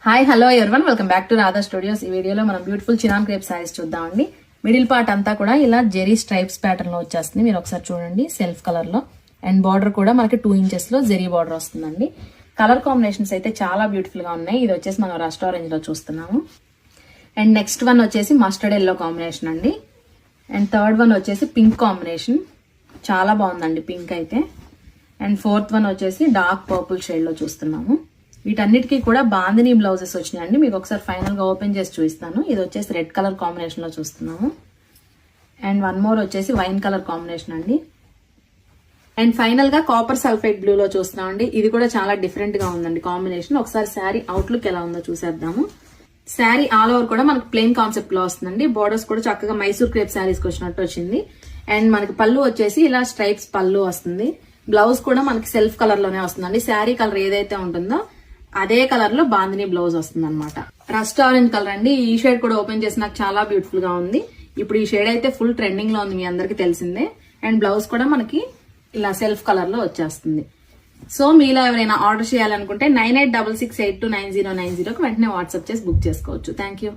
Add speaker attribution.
Speaker 1: Hi hello everyone, welcome back to Radha studios. ఈ వీడియోలో మనం బ్యూటిఫుల్ చినాన్ క్రేప్ సారీస్ చూద్దామండి. మిడిల్ పార్ట్ అంతా కూడా ఇలా జెరీ స్ట్రైప్స్ ప్యాటర్న్ లో వచ్చేస్తుంది. మీరు ఒకసారి చూడండి, సెల్ఫ్ కలర్ లో. అండ్ బార్డర్ కూడా మనకి 2 inches లో జెరీ బార్డర్ వస్తుందండి. కలర్ కాంబినేషన్స్ అయితే చాలా బ్యూటిఫుల్ గా ఉన్నాయి. ఇది వచ్చేసి మనం రస్ట్ ఆరెంజ్ లో చూస్తున్నాము. అండ్ నెక్స్ట్ వన్ వచ్చేసి మస్టర్డ్ ఎల్లో కాంబినేషన్ అండి. అండ్ థర్డ్ వన్ వచ్చేసి పింక్ కాంబినేషన్, చాలా బాగుందండి పింక్ అయితే. అండ్ ఫోర్త్ వన్ వచ్చేసి డార్క్ పర్పుల్ షేడ్ లో చూస్తున్నాము. వీటన్నిటికీ కూడా బాందినీ బ్లౌజెస్ వచ్చినాయండి. మీకు ఒకసారి ఫైనల్ గా ఓపెన్ చేసి చూపిస్తాను. ఇది వచ్చేసి రెడ్ కలర్ కాంబినేషన్ లో చూస్తున్నాము. అండ్ వన్ మోర్ వచ్చేసి వైన్ కలర్ కాంబినేషన్ అండి. అండ్ ఫైనల్ గా కాపర్ సల్ఫేట్ బ్లూ లో చూస్తున్నామండి. ఇది కూడా చాలా డిఫరెంట్ గా ఉందండి కాంబినేషన్. ఒకసారి శారీ అవుట్లుక్ ఎలా ఉందో చూసేద్దాము. శారీ ఆల్ ఓవర్ కూడా మనకి ప్లెయిన్ కాన్సెప్ట్ లో వస్తుందండి. బోర్డర్స్ కూడా చక్కగా మైసూర్ క్రేప్ శారీస్ కి వచ్చినట్టు వచ్చింది. అండ్ మనకి పళ్ళు వచ్చేసి ఇలా స్ట్రైప్స్ పళ్ళు వస్తుంది. బ్లౌజ్ కూడా మనకి సెల్ఫ్ కలర్ లోనే వస్తుందండి. శారీ కలర్ ఏదైతే ఉంటుందో అదే కలర్ లో బాందినీ బ్లౌజ్ వస్తుంది అనమాట. రస్ట్ ఆరెంజ్ కలర్ అండి. ఈ షేడ్ కూడా ఓపెన్ చేసి నాకు చాలా బ్యూటిఫుల్ గా ఉంది. ఇప్పుడు ఈ షేడ్ అయితే ఫుల్ ట్రెండింగ్ లో ఉంది, మీ అందరికి తెలిసిందే. అండ్ బ్లౌజ్ కూడా మనకి ఇలా సెల్ఫ్ కలర్ లో వచ్చేస్తుంది. సో మీలో ఎవరైనా ఆర్డర్ చేయాలనుకుంటే 9866829090 కి వెంటనే వాట్సాప్ చేసి బుక్ చేసుకోవచ్చు. Thank you.